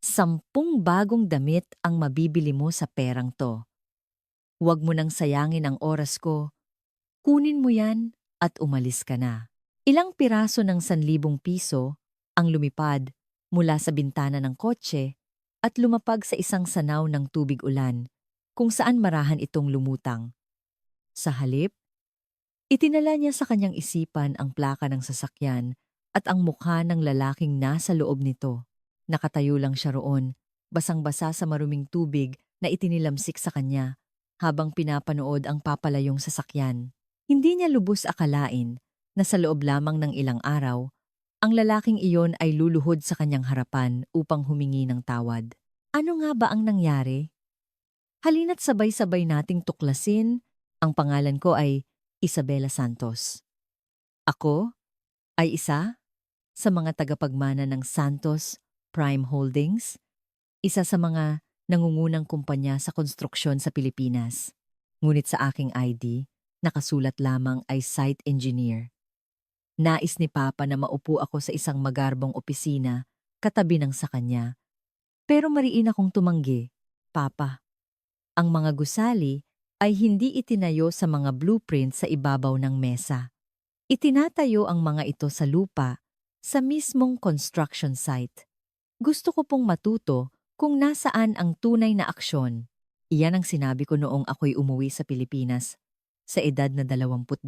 10 bagong damit ang mabibili mo sa perang to. Huwag mo nang sayangin ang oras ko. Kunin mo yan at umalis ka na. Ilang piraso ng 1,000 piso ang lumipad mula sa bintana ng kotse at lumapag sa isang sanaw ng tubig ulan kung saan marahan itong lumutang. Sa halip, itinala niya sa kanyang isipan ang plaka ng sasakyan at ang mukha ng lalaking nasa loob nito. Nakatayo lang siya roon, basang-basa sa maruming tubig na itinilamsik sa kanya habang pinapanood ang papalayong sasakyan. Hindi niya lubos akalain na sa loob lamang ng ilang araw, ang lalaking iyon ay luluhod sa kanyang harapan upang humingi ng tawad. Ano nga ba ang nangyari? Halina't sabay-sabay nating tuklasin. Ang pangalan ko ay Isabela Santos. Ako ay isa sa mga tagapagmana ng Santos Prime Holdings, isa sa mga nangungunang kumpanya sa konstruksyon sa Pilipinas. Ngunit sa aking ID, nakasulat lamang ay site engineer. Nais ni Papa na maupo ako sa isang magarbong opisina katabi ng sa kanya. Pero mariin akong tumanggi. Papa, ang mga gusali ay hindi itinayo sa mga blueprint sa ibabaw ng mesa. Itinatayo ang mga ito sa lupa, sa mismong construction site. Gusto ko pong matuto kung nasaan ang tunay na aksyon. Iyan ang sinabi ko noong ako'y umuwi sa Pilipinas. Sa edad na 22,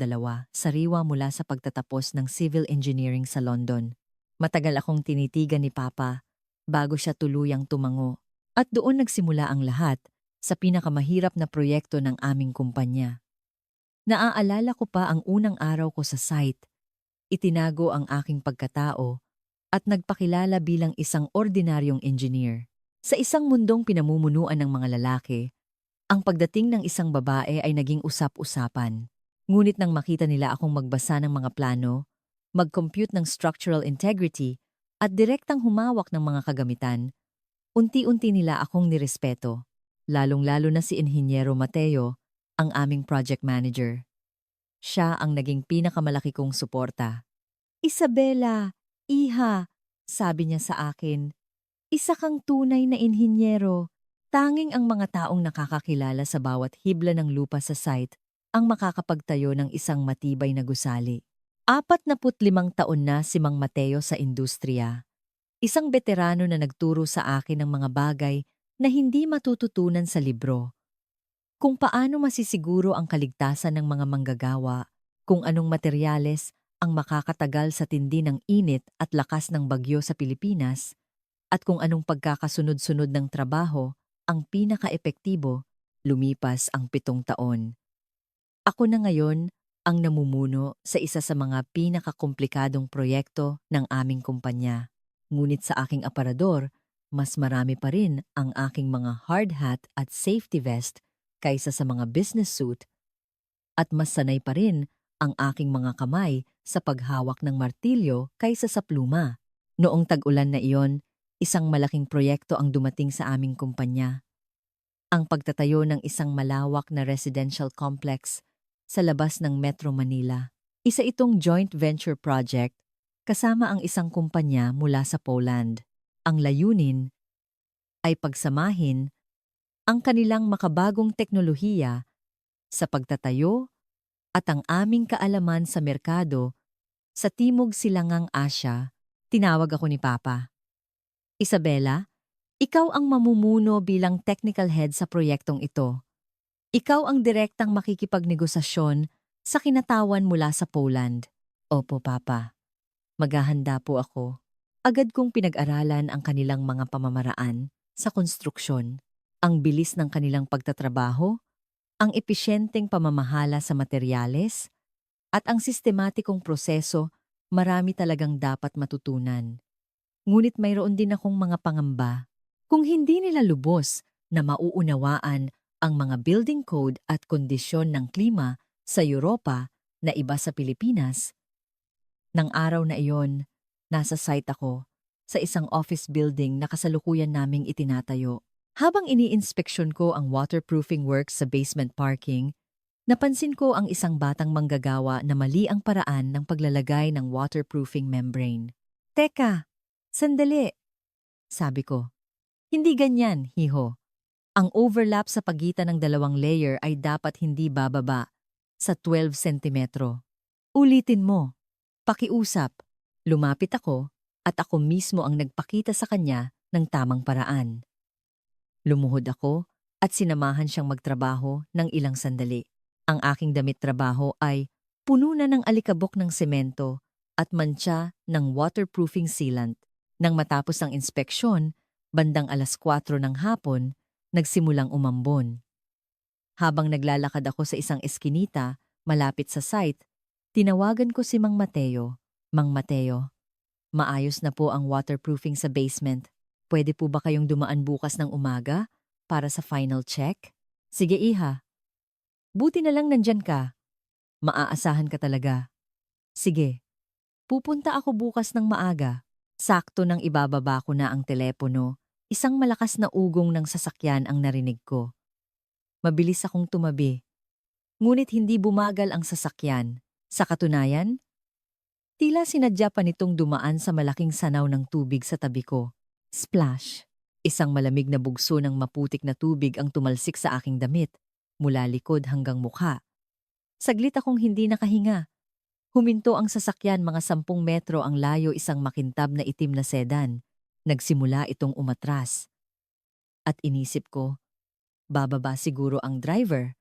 sariwa mula sa pagtatapos ng civil engineering sa London. Matagal akong tinitigan ni Papa bago siya tuluyang tumango. At doon nagsimula ang lahat sa pinakamahirap na proyekto ng aming kumpanya. Naaalala ko pa ang unang araw ko sa site. Itinago ang aking pagkatao at nagpakilala bilang isang ordinaryong engineer. Sa isang mundong pinamumunuan ng mga lalaki, ang pagdating ng isang babae ay naging usap-usapan. Ngunit nang makita nila akong magbasa ng mga plano, mag-compute ng structural integrity at direktang humawak ng mga kagamitan, unti-unti nila akong nirespeto, lalong-lalo na si Inhinyero Mateo, ang aming project manager. Siya ang naging pinakamalaki kong suporta. Isabela, iha, sabi niya sa akin, isa kang tunay na inhinyero. Tanging ang mga taong nakakakilala sa bawat hibla ng lupa sa site ang makakapagtayo ng isang matibay na gusali. 45 taon na si Mang Mateo sa industriya. Isang veterano na nagturo sa akin ng mga bagay na hindi matututunan sa libro. Kung paano masisiguro ang kaligtasan ng mga manggagawa, kung anong materyales ang makakatagal sa tindi ng init at lakas ng bagyo sa Pilipinas, at kung anong pagkakasunod-sunod ng trabaho ang pinaka-epektibo, lumipas ang 7 taon. Ako na ngayon ang namumuno sa isa sa mga pinakakomplikadong proyekto ng aming kumpanya. Ngunit sa aking aparador, mas marami pa rin ang aking mga hard hat at safety vest kaysa sa mga business suit, at mas sanay pa rin ang aking mga kamay sa paghawak ng martilyo kaysa sa pluma. Noong tag-ulan na iyon, isang malaking proyekto ang dumating sa aming kumpanya. Ang pagtatayo ng isang malawak na residential complex sa labas ng Metro Manila. Isa itong joint venture project kasama ang isang kumpanya mula sa Poland. Ang layunin ay pagsamahin ang kanilang makabagong teknolohiya sa pagtatayo at ang aming kaalaman sa merkado sa Timog Silangang Asya. Tinawag ako ni Papa. Isabela, ikaw ang mamumuno bilang technical head sa proyektong ito. Ikaw ang direktang makikipagnegosasyon sa kinatawan mula sa Poland. Opo, Papa. Maghahanda po ako. Agad kong pinag-aralan ang kanilang mga pamamaraan sa konstruksyon, ang bilis ng kanilang pagtatrabaho, ang episyenteng pamamahala sa materyales, at ang sistematikong proseso. Marami talagang dapat matutunan. Ngunit mayroon din akong mga pangamba. Kung hindi nila lubos na mauunawaan ang mga building code at kondisyon ng klima sa Europa na iba sa Pilipinas, nang araw na iyon, nasa site ako sa isang office building na kasalukuyan naming itinatayo. Habang iniinspeksyon ko ang waterproofing works sa basement parking, napansin ko ang isang batang manggagawa na mali ang paraan ng paglalagay ng waterproofing membrane. Teka, sandali, sabi ko. Hindi ganyan, hiho. Ang overlap sa pagitan ng dalawang layer ay dapat hindi bababa sa 12 sentimetro. Ulitin mo. Pakiusap. Lumapit ako at ako mismo ang nagpakita sa kanya ng tamang paraan. Lumuhod ako at sinamahan siyang magtrabaho ng ilang sandali. Ang aking damit trabaho ay puno na ng alikabok ng semento at mantsa ng waterproofing sealant. Nang matapos ang inspeksyon, bandang 4:00 ng hapon, nagsimulang umambon. Habang naglalakad ako sa isang eskinita, malapit sa site, tinawagan ko si Mang Mateo. Mang Mateo, maayos na po ang waterproofing sa basement. Pwede po ba kayong dumaan bukas ng umaga para sa final check? Sige iha. Buti na lang nandyan ka. Maaasahan ka talaga. Sige, pupunta ako bukas ng maaga. Sakto nang ibababa ko na ang telepono, isang malakas na ugong ng sasakyan ang narinig ko. Mabilis akong tumabi. Ngunit hindi bumagal ang sasakyan. Sa katunayan, tila sinadya pa nitong dumaan sa malaking sanaw ng tubig sa tabi ko. Splash! Isang malamig na bugso ng maputik na tubig ang tumalsik sa aking damit, mula likod hanggang mukha. Saglit akong hindi nakahinga. Huminto ang sasakyan mga 10 metro ang layo isang makintab na itim na sedan. Nagsimula itong umatras. At inisip ko, bababa siguro ang driver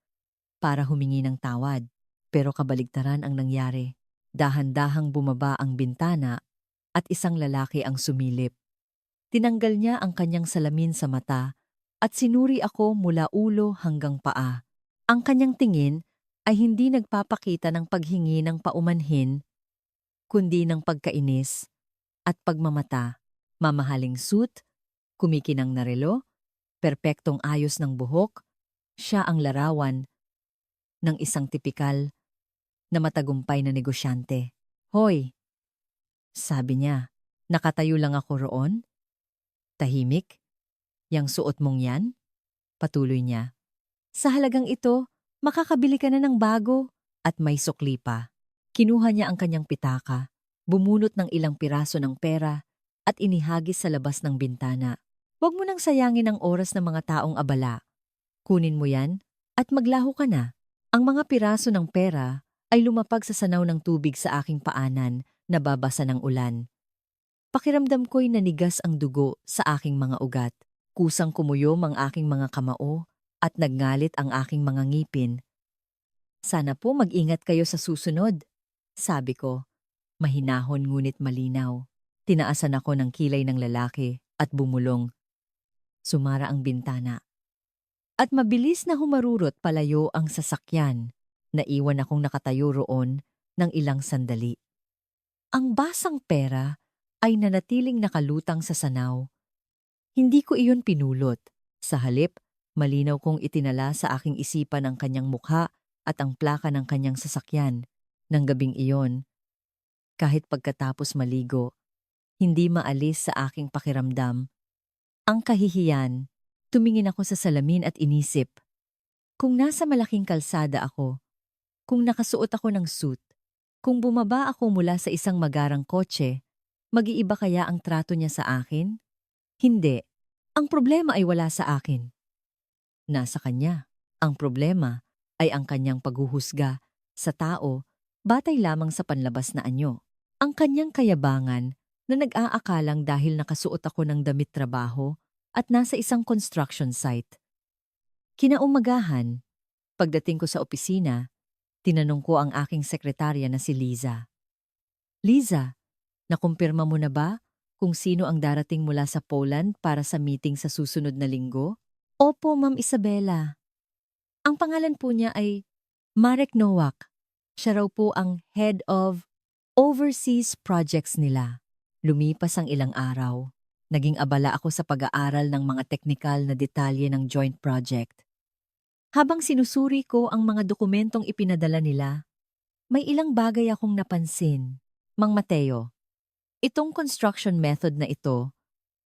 para humingi ng tawad. Pero kabaligtaran ang nangyari. Dahan-dahang bumaba ang bintana at isang lalaki ang sumilip. Tinanggal niya ang kanyang salamin sa mata at sinuri ako mula ulo hanggang paa. Ang kanyang tingin ay hindi nagpapakita ng paghingi ng paumanhin, kundi ng pagkainis at pagmamata. Mamahaling suit, kumikinang na relo, perpektong ayos ng buhok, siya ang larawan ng isang tipikal na matagumpay na negosyante. Hoy, sabi niya, nakatayo lang ako roon. Tahimik, yang suot mong yan? Patuloy niya. Sa halagang ito, makakabili ka na ng bago at may sukli pa. Kinuha niya ang kanyang pitaka, bumunot ng ilang piraso ng pera at inihagis sa labas ng bintana. Huwag mo nang sayangin ang oras ng mga taong abala. Kunin mo yan at maglaho ka na. Ang mga piraso ng pera ay lumapag sa sanaw ng tubig sa aking paanan na babasa ng ulan. Pakiramdam ko'y nanigas ang dugo sa aking mga ugat. Kusang kumuyom ang aking mga kamao at nagngalit ang aking mga ngipin. Sana po mag-ingat kayo sa susunod, sabi ko. Mahinahon ngunit malinaw. Tinaasan ako ng kilay ng lalaki at bumulong. Sumara ang bintana. At mabilis na humarurot palayo ang sasakyan. Naiwan akong nakatayo roon ng ilang sandali. Ang basang pera ay nanatiling nakalutang sa sanaw. Hindi ko iyon pinulot. Sa halip, malinaw kong itinala sa aking isipan ang kanyang mukha at ang plaka ng kanyang sasakyan. Nang gabing iyon, kahit pagkatapos maligo, hindi maalis sa aking pakiramdam. Ang kahihiyan, tumingin ako sa salamin at inisip. Kung nasa malaking kalsada ako, kung nakasuot ako ng suit, kung bumaba ako mula sa isang magarang kotse, mag-iiba kaya ang trato niya sa akin? Hindi. Ang problema ay wala sa akin. Nasa kanya. Ang problema ay ang kanyang paghuhusga sa tao batay lamang sa panlabas na anyo. Ang kanyang kayabangan na nag-aakalang dahil nakasuot ako ng damit trabaho at nasa isang construction site. Kinaumagahan, pagdating ko sa opisina, tinanong ko ang aking sekretarya na si Liza. Liza, nakumpirma mo na ba kung sino ang darating mula sa Poland para sa meeting sa susunod na linggo? Opo, Ma'am Isabela. Ang pangalan po niya ay Marek Nowak. Siya raw po ang head of overseas projects nila. Lumipas ang ilang araw. Naging abala ako sa pag-aaral ng mga teknikal na detalye ng joint project. Habang sinusuri ko ang mga dokumentong ipinadala nila, may ilang bagay akong napansin. Mang Mateo, itong construction method na ito,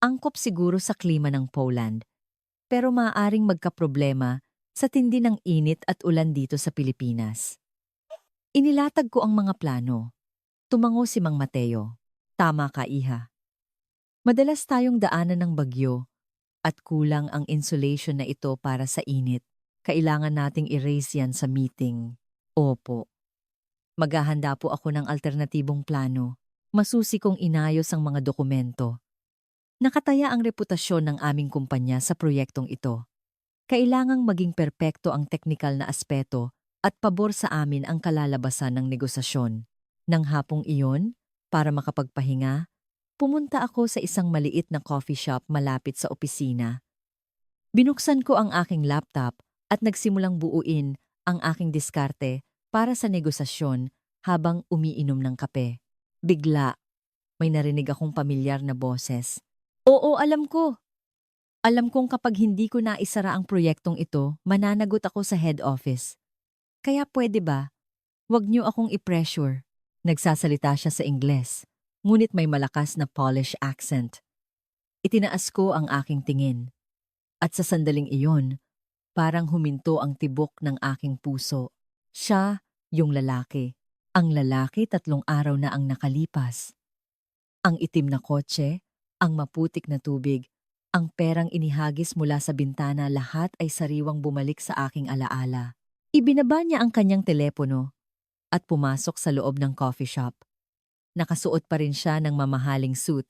angkop siguro sa klima ng Poland, pero maaaring magkaproblema sa tindi ng init at ulan dito sa Pilipinas. Inilatag ko ang mga plano. Tumango si Mang Mateo. Tama ka, iha. Madalas tayong daanan ng bagyo, At kulang ang insulation na ito para sa init. Kailangan nating erase yan sa meeting. Opo. Maghahanda po ako ng alternatibong plano. Masusi kong inayos ang mga dokumento. Nakataya ang reputasyon ng aming kumpanya sa proyektong ito. Kailangang maging perpekto ang teknikal na aspeto at pabor sa amin ang kalalabasan ng negosasyon. Nang hapong iyon, para makapagpahinga, pumunta ako sa isang maliit na coffee shop malapit sa opisina. Binuksan ko ang aking laptop at nagsimulang buuin ang aking diskarte para sa negosasyon habang umiinom ng kape. Bigla, may narinig akong pamilyar na boses. Oo, alam ko. Alam kong kapag hindi ko naisara ang proyektong ito, mananagot ako sa head office. Kaya pwede ba, wag niyo akong i-pressure. Nagsasalita siya sa Ingles, ngunit may malakas na Polish accent. Itinaas ko ang aking tingin. At sa sandaling iyon, parang huminto ang tibok ng aking puso. Siya, yung lalaki. Ang lalaki 3 araw na ang nakalipas. Ang itim na kotse, ang maputik na tubig, ang perang inihagis mula sa bintana, lahat ay sariwang bumalik sa aking alaala. Ibinaba niya ang kanyang telepono at pumasok sa loob ng coffee shop. Nakasuot pa rin siya ng mamahaling suit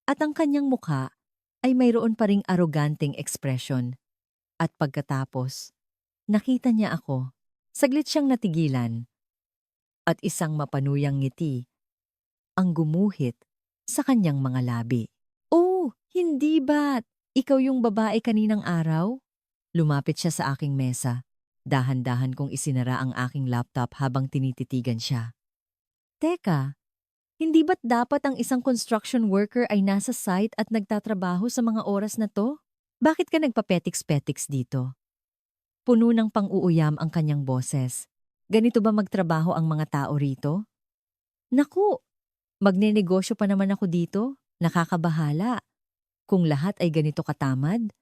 at ang kanyang mukha ay mayroon pa ring aroganteng ekspresyon. At pagkatapos, nakita niya ako. Saglit siyang natigilan at isang mapanuyang ngiti ang gumuhit sa kanyang mga labi. Oh, hindi ba't? Ikaw yung babae kaninang araw? Lumapit siya sa aking mesa. Dahan-dahan kong isinara ang aking laptop habang tinititigan siya. Teka, hindi ba't dapat ang isang construction worker ay nasa site at nagtatrabaho sa mga oras na to? Bakit ka nagpapetiks-petiks dito? Puno ng pang-uuyam ang kanyang boses. Ganito ba magtrabaho ang mga tao rito? Naku, magnenegosyo pa naman ako dito. Nakakabahala. Kung lahat ay ganito katamad,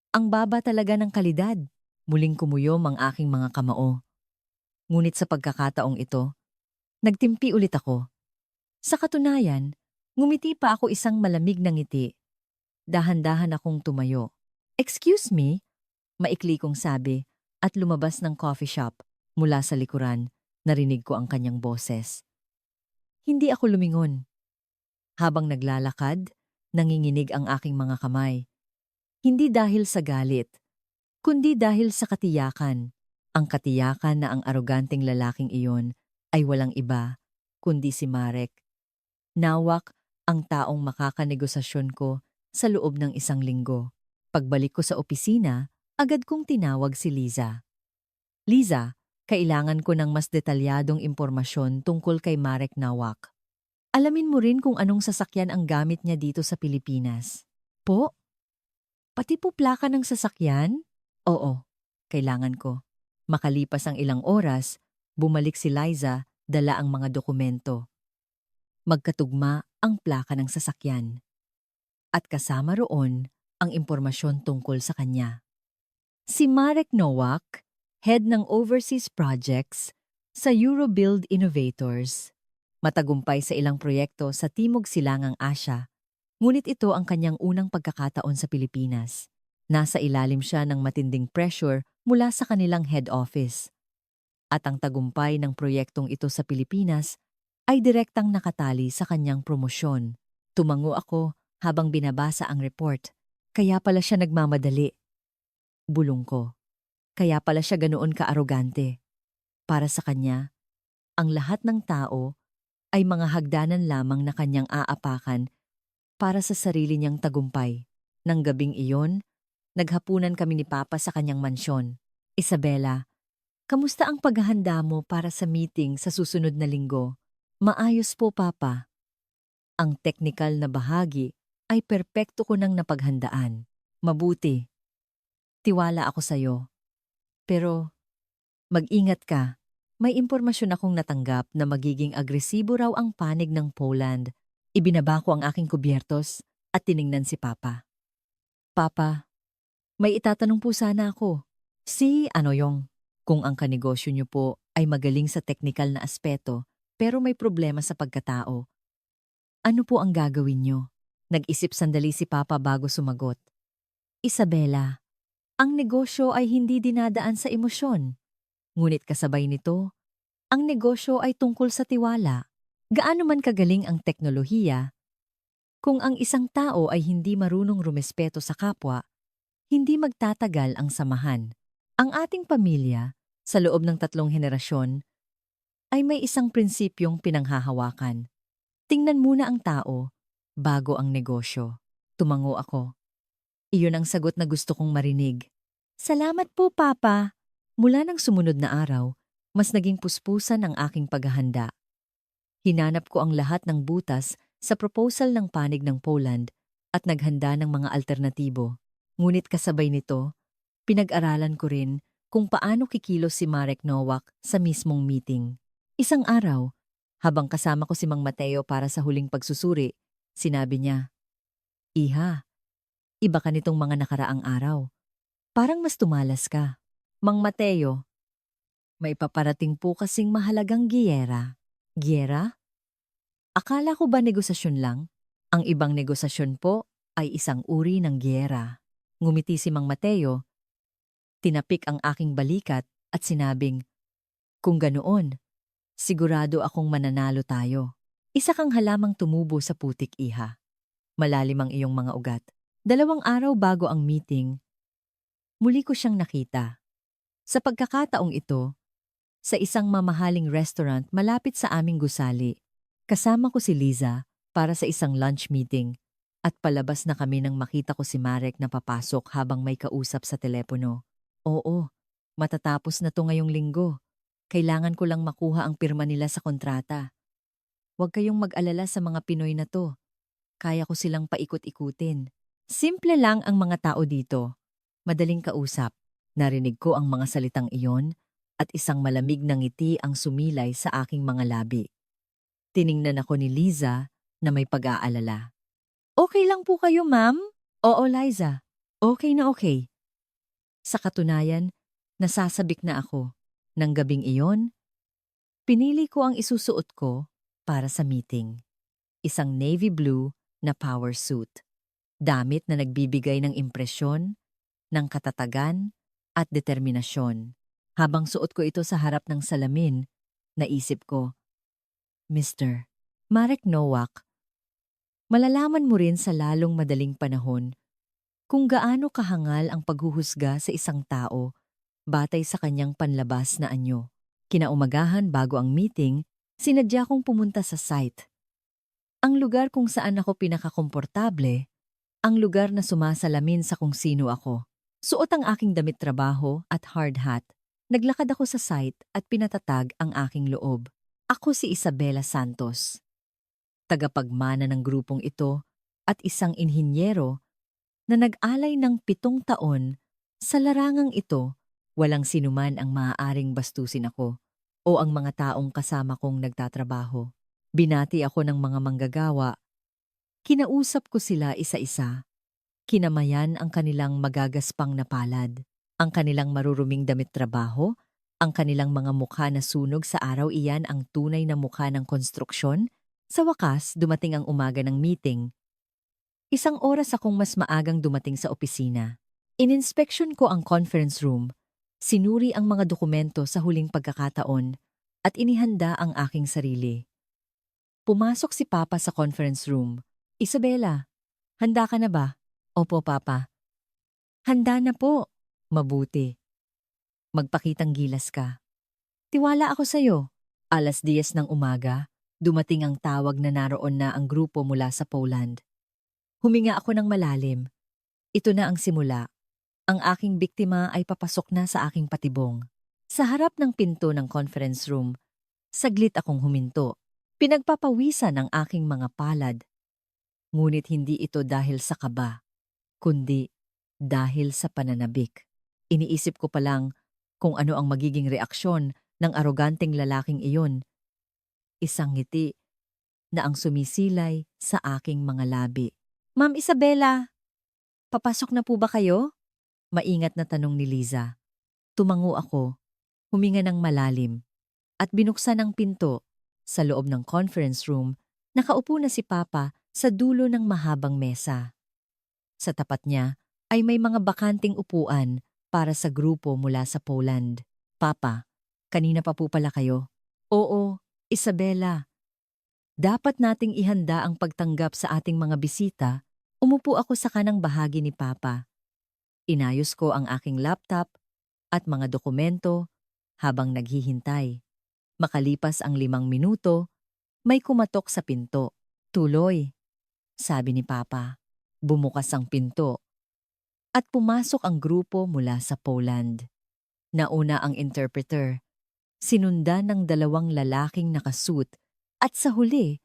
ang baba talaga ng kalidad. Muling kumuyom ang aking mga kamao. Ngunit sa pagkakataong ito, nagtimpi ulit ako. Sa katunayan, ngumiti pa ako isang malamig na ngiti. Dahan-dahan akong tumayo. Excuse me? Maikli kong sabi at lumabas ng coffee shop. Mula sa likuran, narinig ko ang kanyang boses. Hindi ako lumingon. Habang naglalakad, nanginginig ang aking mga kamay. Hindi dahil sa galit, kundi dahil sa katiyakan. Ang katiyakan na ang aroganteng lalaking iyon ay walang iba, kundi si Marek. Nawak ang taong makakanegosasyon ko sa loob ng 1 linggo. Pagbalik ko sa opisina, agad kong tinawag si Liza. Liza, kailangan ko ng mas detalyadong impormasyon tungkol kay Marek Nawak. Alamin mo rin kung anong sasakyan ang gamit niya dito sa Pilipinas. Po? Pati po plaka ng sasakyan? Oo, kailangan ko. Makalipas ang ilang oras, bumalik si Liza, dala ang mga dokumento. Magkatugma ang plaka ng sasakyan. At kasama roon ang impormasyon tungkol sa kanya. Si Marek Nowak, head ng overseas projects sa Eurobuild Innovators. Matagumpay sa ilang proyekto sa Timog Silangang Asya, ngunit ito ang kanyang unang pagkakataon sa Pilipinas. Nasa ilalim siya ng matinding pressure mula sa kanilang head office. At ang tagumpay ng proyektong ito sa Pilipinas ay direktang nakatali sa kanyang promosyon. Tumango ako habang binabasa ang report. Kaya pala siya nagmamadali. Bulong ko. Kaya pala siya ganoon ka-arogante. Para sa kanya, ang lahat ng tao ay mga hagdanan lamang na kanyang aapakan para sa sarili niyang tagumpay. Nang gabing iyon, naghapunan kami ni Papa sa kanyang mansyon. Isabela, kamusta ang paghahanda mo para sa meeting sa susunod na linggo? Maayos po, Papa. Ang teknikal na bahagi ay perpekto ko nang napaghandaan. Mabuti. Tiwala ako sa'yo. Pero mag-ingat ka. May impormasyon akong natanggap na magiging agresibo raw ang panig ng Poland. Ibinaba ko ang aking kubyertos at tiningnan si Papa. Papa, may itatanong po sana ako. Si Anoyong, kung ang kanegosyo niyo po ay magaling sa teknikal na aspeto pero may problema sa pagkatao, ano po ang gagawin niyo? Nag-isip sandali si Papa bago sumagot. Isabela, ang negosyo ay hindi dinadaan sa emosyon. Ngunit kasabay nito, ang negosyo ay tungkol sa tiwala. Gaano man kagaling ang teknolohiya, kung ang isang tao ay hindi marunong rumespeto sa kapwa, hindi magtatagal ang samahan. Ang ating pamilya, sa loob ng 3 henerasyon, ay may isang prinsipyong pinanghahawakan. Tingnan muna ang tao, bago ang negosyo. Tumango ako. Iyon ang sagot na gusto kong marinig. Salamat po, Papa. Mula ng sumunod na araw, mas naging puspusan ang aking paghahanda. Hinanap ko ang lahat ng butas sa proposal ng panig ng Poland at naghanda ng mga alternatibo. Ngunit kasabay nito, pinag-aralan ko rin kung paano kikilos si Marek Nowak sa mismong meeting. Isang araw, habang kasama ko si Mang Mateo para sa huling pagsusuri, sinabi niya, "Iha, iba ka nitong mga nakaraang araw. Parang mas tumalas ka. Mang Mateo, may paparating po kasing mahalagang giyera." Giyera? Akala ko ba negosasyon lang? Ang ibang negosasyon po ay isang uri ng giyera. Ngumiti si Mang Mateo, tinapik ang aking balikat at sinabing, "Kung ganoon, sigurado akong mananalo tayo." Isa kang halamang tumubo sa putik, Iha. Malalim ang iyong mga ugat. 2 araw bago ang meeting, muli ko siyang nakita. Sa pagkakataong ito, sa isang mamahaling restaurant malapit sa aming gusali, kasama ko si Liza para sa isang lunch meeting at palabas na kami nang makita ko si Marek na papasok habang may kausap sa telepono. "Oo, matatapos na to ngayong linggo. Kailangan ko lang makuha ang pirma nila sa kontrata. Huwag kayong mag-alala sa mga Pinoy na to. Kaya ko silang paikot-ikutin." Simple lang ang mga tao dito. Madaling kausap. Narinig ko ang mga salitang iyon at isang malamig na ngiti ang sumilay sa aking mga labi. Tiningnan ako ni Liza na may pag-aalala. "Okay lang po kayo, ma'am?" "Oo, Liza. Okay na okay." Sa katunayan, nasasabik na ako. Nang gabing iyon, pinili ko ang isusuot ko para sa meeting. Isang navy blue na power suit. Damit na nagbibigay ng impresyon, ng katatagan at determinasyon. Habang suot ko ito sa harap ng salamin, naisip ko, "Mr. Marek Nowak, malalaman mo rin sa lalong madaling panahon kung gaano kahangal ang paghuhusga sa isang tao batay sa kanyang panlabas na anyo." Kinaumagahan bago ang meeting, sinadya kong pumunta sa site. Ang lugar kung saan ako pinakakomportable, ang lugar na sumasalamin sa kung sino ako. Suot ang aking damit trabaho at hard hat. Naglakad ako sa site at pinatatag ang aking loob. Ako si Isabela Santos, tagapagmana ng grupong ito at isang inhinyero na nag-alay ng 7 taon sa larangang ito. Walang sinuman ang maaaring bastusin ako o ang mga taong kasama kong nagtatrabaho. Binati ako ng mga manggagawa. Kinausap ko sila isa-isa. Kinamayan ang kanilang magagaspang na palad, ang kanilang maruruming damit trabaho, ang kanilang mga mukha na sunog sa araw. Iyan ang tunay na mukha ng konstruksyon. Sa wakas, dumating ang umaga ng meeting. 1 oras akong mas maagang dumating sa opisina. Ininspeksyon ko ang conference room, sinuri ang mga dokumento sa huling pagkakataon, at inihanda ang aking sarili. Pumasok si Papa sa conference room. "Isabela, handa ka na ba?" "Opo, Papa." "Handa na po." "Mabuti. Magpakitang gilas ka. Tiwala ako sa'yo." 10:00 ng umaga, dumating ang tawag na naroon na ang grupo mula sa Poland. Huminga ako ng malalim. Ito na ang simula. Ang aking biktima ay papasok na sa aking patibong. Sa harap ng pinto ng conference room, saglit akong huminto. Pinagpapawisan ang aking mga palad. Ngunit hindi ito dahil sa kaba, kundi dahil sa pananabik. Iniisip ko pa lang kung ano ang magiging reaksyon ng aroganteng lalaking iyon. Isang ngiti na ang sumisilay sa aking mga labi. "Ma'am Isabela, papasok na po ba kayo?" Maingat na tanong ni Liza. Tumango ako, huminga ng malalim, at binuksan ang pinto. Sa loob ng conference room, nakaupo na si Papa sa dulo ng mahabang mesa. Sa tapat niya, ay may mga bakanting upuan para sa grupo mula sa Poland. Papa, kanina pa po pala kayo? Oo, Isabela. Dapat nating ihanda ang pagtanggap sa ating mga bisita. Umupo ako sa kanang bahagi ni Papa. Inayos ko ang aking laptop at mga dokumento habang naghihintay. Makalipas ang 5 minuto, may kumatok sa pinto. Tuloy, sabi ni Papa. Bumukas ang pinto at pumasok ang grupo mula sa Poland. Nauna ang interpreter, sinundan ng 2 lalaking nakasuit at sa huli,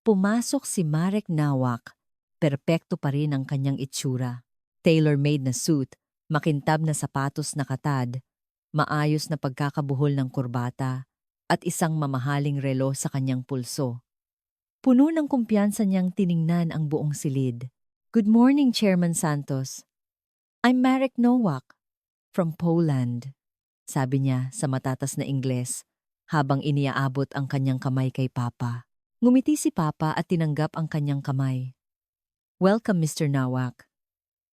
pumasok si Marek Nawak. Perpekto pa rin ang kanyang itsura. Tailor-made na suit, makintab na sapatos na katad, maayos na pagkakabuhol ng kurbata, at isang mamahaling relo sa kanyang pulso. Puno ng kumpiyansa niyang tiningnan ang buong silid. Good morning, Chairman Santos. I'm Marek Nowak, from Poland, sabi niya sa matatas na Ingles habang iniaabot ang kanyang kamay kay Papa. Ngumiti si Papa at tinanggap ang kanyang kamay. Welcome, Mr. Nowak.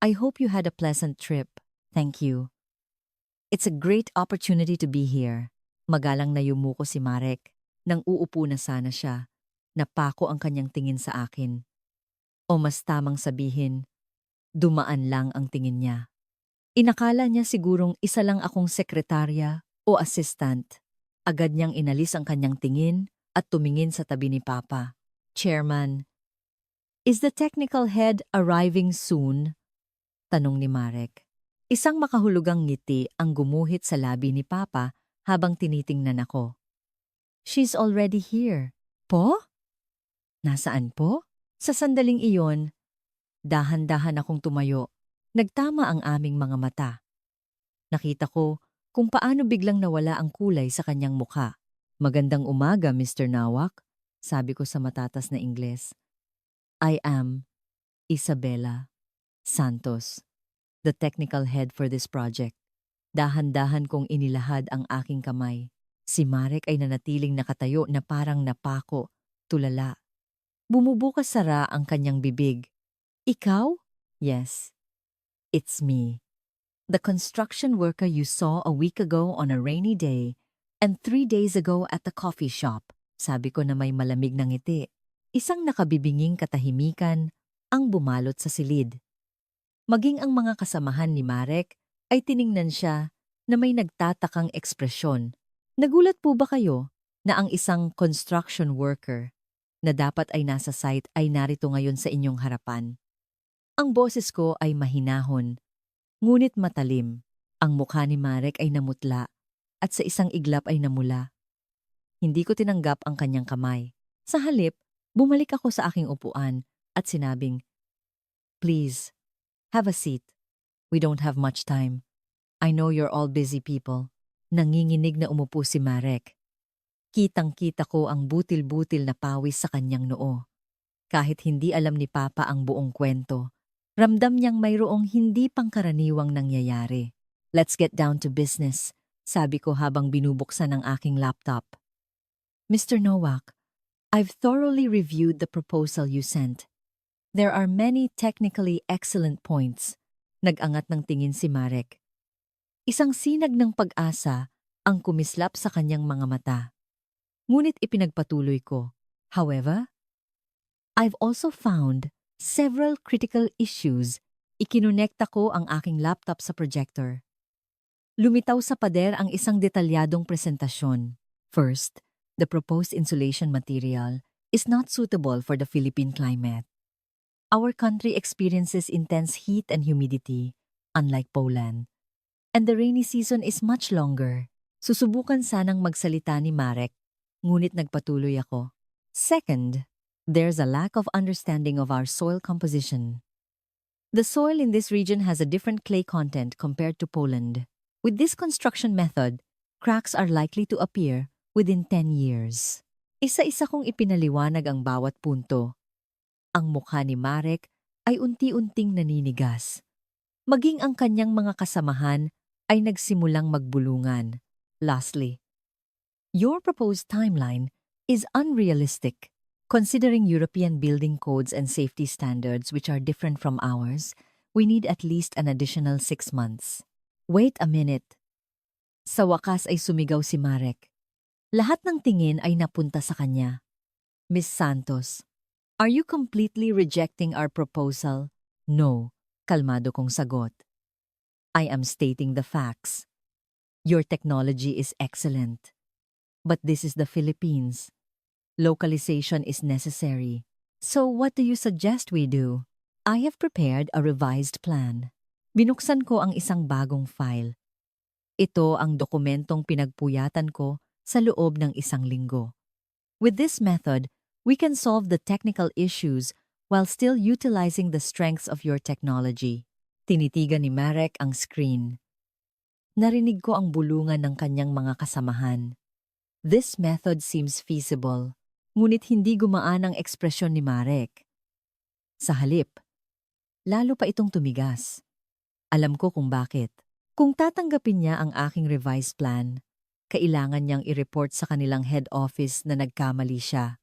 I hope you had a pleasant trip. Thank you. It's a great opportunity to be here. Magalang na yumuko si Marek. Nang uupo na sana siya, napako ang kanyang tingin sa akin. O mas tamang sabihin, dumaan lang ang tingin niya. Inakala niya sigurong isa lang akong sekretarya o assistant. Agad niyang inalis ang kanyang tingin at tumingin sa tabi ni Papa. Chairman, is the technical head arriving soon? Tanong ni Marek. Isang makahulugang ngiti ang gumuhit sa labi ni Papa habang tinitingnan ako. She's already here. Po? Nasaan po? Sa sandaling iyon, dahan-dahan akong tumayo. Nagtama ang aming mga mata. Nakita ko kung paano biglang nawala ang kulay sa kanyang mukha. Magandang umaga, Mr. Nawak, sabi ko sa matatas na Ingles. I am Isabela Santos, the technical head for this project. Dahan-dahan kong inilahad ang aking kamay. Si Marek ay nanatiling nakatayo na parang napako, tulala. Bumubukas sara ang kanyang bibig. Ikaw? Yes, it's me. The construction worker you saw a week ago on a rainy day and 3 days ago at the coffee shop. Sabi ko na may malamig na ngiti. Isang nakabibinging katahimikan ang bumalot sa silid. Maging ang mga kasamahan ni Marek ay tiningnan siya na may nagtatakang ekspresyon. Nagulat po ba kayo na ang isang construction worker na dapat ay nasa site ay narito ngayon sa inyong harapan? Ang boses ko ay mahinahon, ngunit matalim. Ang mukha ni Marek ay namutla at sa isang iglap ay namula. Hindi ko tinanggap ang kanyang kamay. Sa halip, bumalik ako sa aking upuan at sinabing, Please, have a seat. We don't have much time. I know you're all busy people. Nanginginig na umupo si Marek. Kitang-kita ko ang butil-butil na pawis sa kanyang noo. Kahit hindi alam ni Papa ang buong kwento, ramdam niyang mayroong hindi pangkaraniwang nangyayari. Let's get down to business, sabi ko habang binubuksan ang aking laptop. Mr. Nowak, I've thoroughly reviewed the proposal you sent. There are many technically excellent points. Nag-angat ng tingin si Marek. Isang sinag ng pag-asa ang kumislap sa kanyang mga mata. Ngunit ipinagpatuloy ko. However, I've also found several critical issues. Ikinonekta ko ang aking laptop sa projector. Lumitaw sa pader ang isang detalyadong presentasyon. First, the proposed insulation material is not suitable for the Philippine climate. Our country experiences intense heat and humidity, unlike Poland. And the rainy season is much longer. Susubukan sanang magsalita ni Marek, ngunit nagpatuloy ako. Second, there's a lack of understanding of our soil composition. The soil in this region has a different clay content compared to Poland. With this construction method, cracks are likely to appear within 10 years. Isa-isa kong ipinaliwanag ang bawat punto. Ang mukha ni Marek ay unti-unting naninigas. Maging ang kanyang mga kasamahan ay nagsimulang magbulungan. Lastly, your proposed timeline is unrealistic. Considering European building codes and safety standards which are different from ours, We need at least an additional 6 months. Wait a minute. Sa wakas ay sumigaw si Marek. Lahat ng tingin ay napunta sa kanya. Miss Santos, are you completely rejecting our proposal? No, kalmado kong sagot. I am stating the facts. Your technology is excellent. But this is the Philippines. Localization is necessary. So what do you suggest we do? I have prepared a revised plan. Binuksan ko ang isang bagong file. Ito ang dokumentong pinagpuyatan ko sa loob ng 1 linggo. With this method, we can solve the technical issues while still utilizing the strengths of your technology. Tinitigan ni Marek ang screen. Narinig ko ang bulungan ng kanyang mga kasamahan. This method seems feasible, ngunit hindi gumaan ang ekspresyon ni Marek. Sa halip, lalo pa itong tumigas. Alam ko kung bakit. Kung tatanggapin niya ang aking revised plan, kailangan niyang i-report sa kanilang head office na nagkamali siya.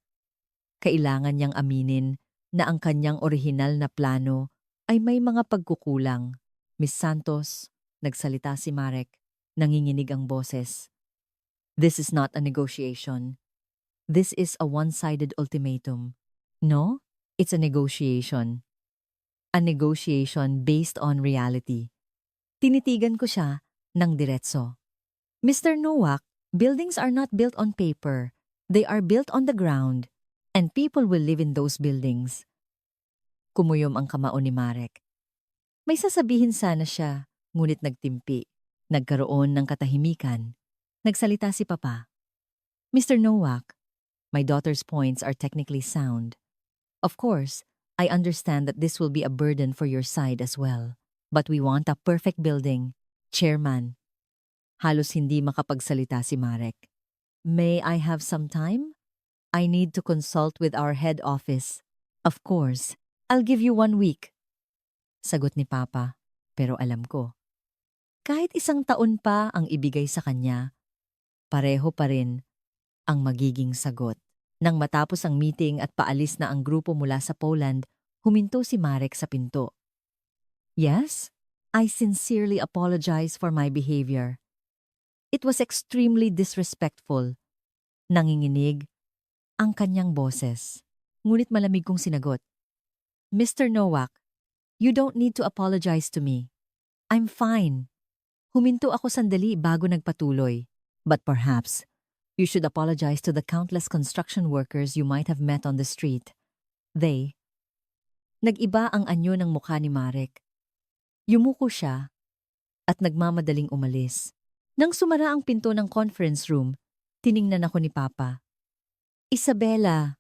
Kailangan niyang aminin na ang kanyang orihinal na plano ay may mga pagkukulang. Miss Santos, nagsalita si Marek, nanginginig ang boses. This is not a negotiation. This is a one-sided ultimatum. No, it's a negotiation. A negotiation based on reality. Tinitigan ko siya ng diretso. Mr. Nowak, buildings are not built on paper. They are built on the ground, and people will live in those buildings. Kumuyom ang kamao ni Marek. May sasabihin sana siya, ngunit nagtimpi. Nagkaroon ng katahimikan. Nagsalita si Papa. Mr. Nowak, my daughter's points are technically sound. Of course, I understand that this will be a burden for your side as well. But we want a perfect building. Chairman. Halos hindi makapagsalita si Marek. May I have some time? I need to consult with our head office. Of course, I'll give you 1 week. Sagot ni Papa, pero alam ko. Kahit 1 taon pa ang ibigay sa kanya, pareho pa rin ang magiging sagot. Nang matapos ang meeting at paalis na ang grupo mula sa Poland, huminto si Marek sa pinto. Yes, I sincerely apologize for my behavior. It was extremely disrespectful. Nanginginig ang kanyang boses. Ngunit malamig kong sinagot. Mr. Nowak, you don't need to apologize to me. I'm fine. Huminto ako sandali bago nagpatuloy. But perhaps, you should apologize to the countless construction workers you might have met on the street. Nag-iba ang anyo ng mukha ni Marek. Yumuko siya at nagmamadaling umalis. Nang sumara ang pinto ng conference room, tiningnan ako ni Papa. Isabela,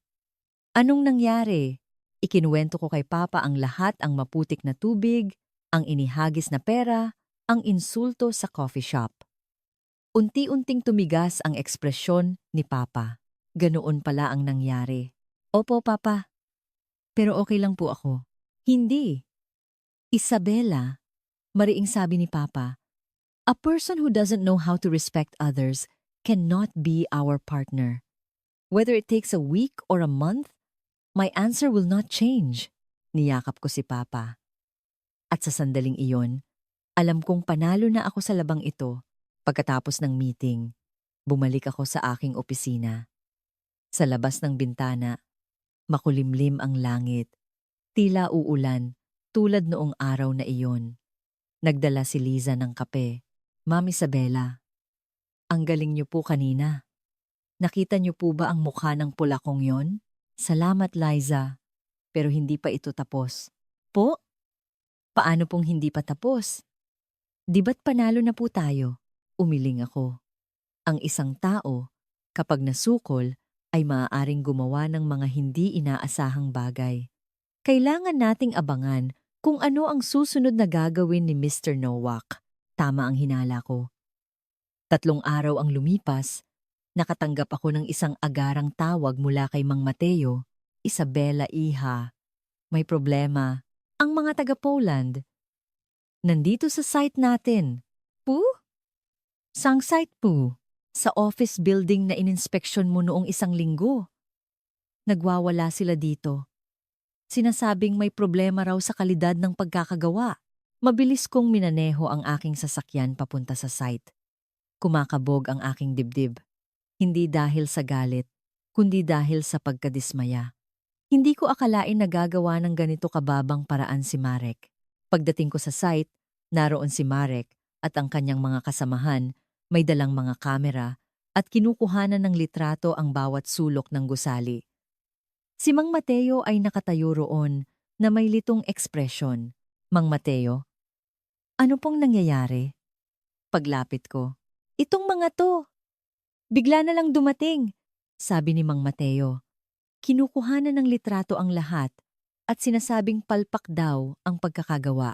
anong nangyari? Ikinuwento ko kay Papa ang lahat, ang maputik na tubig, ang inihagis na pera, ang insulto sa coffee shop. Unti-unting tumigas ang ekspresyon ni Papa. Ganoon pala ang nangyari. Opo, Papa. Pero okay lang po ako. Hindi. Isabela, mariing sabi ni Papa, a person who doesn't know how to respect others cannot be our partner. Whether it takes a week or a month, my answer will not change. Niyakap ko si Papa. At sa sandaling iyon, alam kong panalo na ako sa labang ito. Pagkatapos ng meeting, bumalik ako sa aking opisina. Sa labas ng bintana, makulimlim ang langit. Tila uulan, tulad noong araw na iyon. Nagdala si Liza ng kape. Ma'am Isabela, ang galing niyo po kanina. Nakita niyo po ba ang mukha ng pulakong yon? Salamat, Liza. Pero hindi pa ito tapos. Po? Paano pong hindi pa tapos? Di ba't panalo na po tayo? Umiling ako. Ang isang tao, kapag nasukol, ay maaaring gumawa ng mga hindi inaasahang bagay. Kailangan nating abangan kung ano ang susunod na gagawin ni Mr. Nowak. Tama ang hinala ko. 3 araw ang lumipas, nakatanggap ako ng isang agarang tawag mula kay Mang Mateo. Isabela, iha. May problema. Ang mga taga-Poland. Nandito sa site natin. Po? Sang site po? Sa office building na ininspeksyon mo noong 1 linggo. Nagwawala sila dito. Sinasabing may problema raw sa kalidad ng pagkakagawa. Mabilis kong minaneho ang aking sasakyan papunta sa site. Kumakabog ang aking dibdib. Hindi dahil sa galit, kundi dahil sa pagkadismaya. Hindi ko akalain na gagawa ng ganito kababang paraan si Marek. Pagdating ko sa site, naroon si Marek at ang kanyang mga kasamahan, may dalang mga kamera at kinukuhanan ng litrato ang bawat sulok ng gusali. Si Mang Mateo ay nakatayo roon na may litong ekspresyon. Mang Mateo, ano pong nangyayari? Paglapit ko, itong mga to. Bigla na lang dumating, sabi ni Mang Mateo. Kinukuhanan ng litrato ang lahat at sinasabing palpak daw ang pagkakagawa.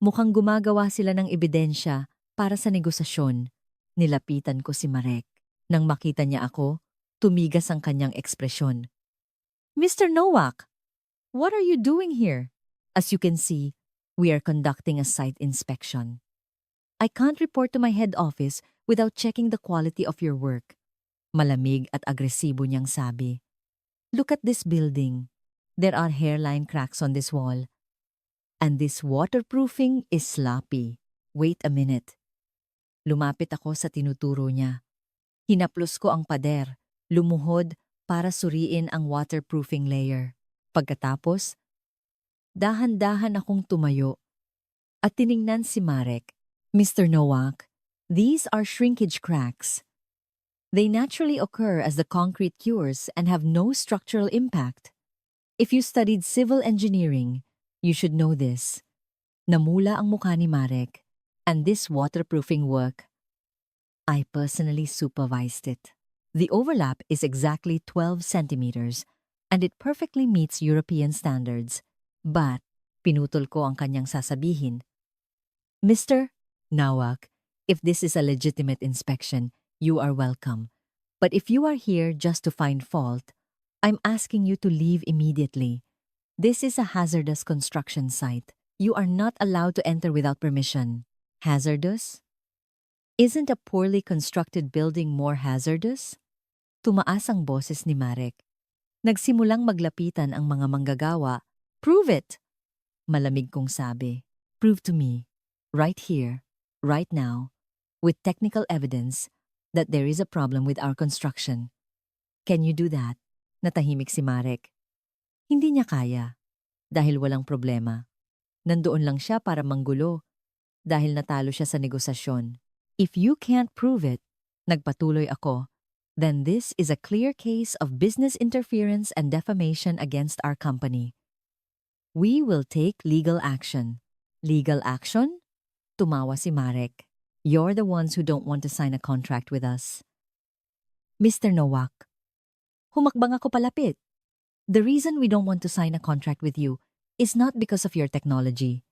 Mukhang gumagawa sila ng ebidensya para sa negosasyon. Nilapitan ko si Marek. Nang makita niya ako, tumigas ang kanyang ekspresyon. Mr. Nowak, what are you doing here? As you can see, we are conducting a site inspection. I can't report to my head office without checking the quality of your work. Malamig at agresibo niyang sabi. Look at this building. There are hairline cracks on this wall. And this waterproofing is sloppy. Wait a minute. Lumapit ako sa tinuturo niya. Hinaplos ko ang pader, lumuhod para suriin ang waterproofing layer. Pagkatapos, dahan-dahan akong tumayo at tiningnan si Marek. Mr. Nowak, these are shrinkage cracks. They naturally occur as the concrete cures and have no structural impact. If you studied civil engineering, you should know this. Namula ang mukha ni Marek, and this waterproofing work, I personally supervised it. The overlap is exactly 12 centimeters, and it perfectly meets European standards. But, pinutol ko ang kanyang sasabihin. Mr. Nowak, if this is a legitimate inspection, you are welcome. But if you are here just to find fault, I'm asking you to leave immediately. This is a hazardous construction site. You are not allowed to enter without permission. Hazardous? Isn't a poorly constructed building more hazardous? Tumaas ang boses ni Marek. Nagsimulang maglapitan ang mga manggagawa. Prove it! Malamig kong sabi. Prove to me, right here, right now, with technical evidence, that there is a problem with our construction. Can you do that? Natahimik si Marek. Hindi niya kaya. Dahil walang problema. Nandoon lang siya para manggulo. Dahil natalo siya sa negosasyon. If you can't prove it, nagpatuloy ako, then this is a clear case of business interference and defamation against our company. We will take legal action. Legal action? Tumawa si Marek. You're the ones who don't want to sign a contract with us. Mr. Nowak, humakbang ako palapit. The reason we don't want to sign a contract with you is not because of your technology.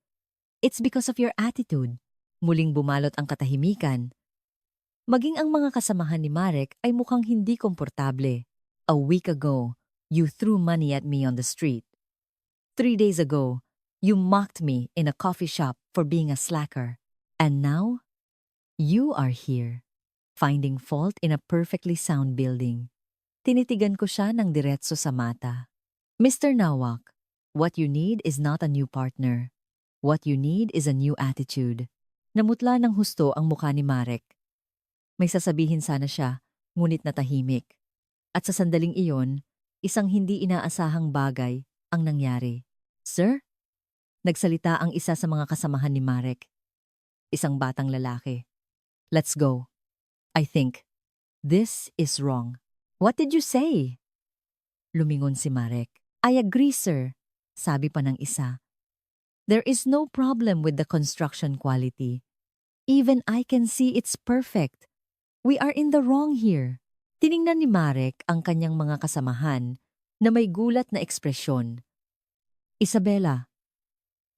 It's because of your attitude. Muling bumalot ang katahimikan. Maging ang mga kasamahan ni Marek ay mukhang hindi komportable. A week ago, you threw money at me on the street. 3 days ago, you mocked me in a coffee shop for being a slacker. And now, you are here, finding fault in a perfectly sound building. Tinitigan ko siya ng diretso sa mata. Mr. Nowak, what you need is not a new partner. What you need is a new attitude. Namutla ng husto ang mukha ni Marek. May sasabihin sana siya, ngunit natahimik. At sa sandaling iyon, isang hindi inaasahang bagay ang nangyari. Sir? Nagsalita ang isa sa mga kasamahan ni Marek. Isang batang lalaki. Let's go. I think. This is wrong. What did you say? Lumingon si Marek. I agree, sir. Sabi pa ng isa. There is no problem with the construction quality. Even I can see it's perfect. We are in the wrong here. Tiningnan ni Marek ang kanyang mga kasamahan na may gulat na ekspresyon. Isabela,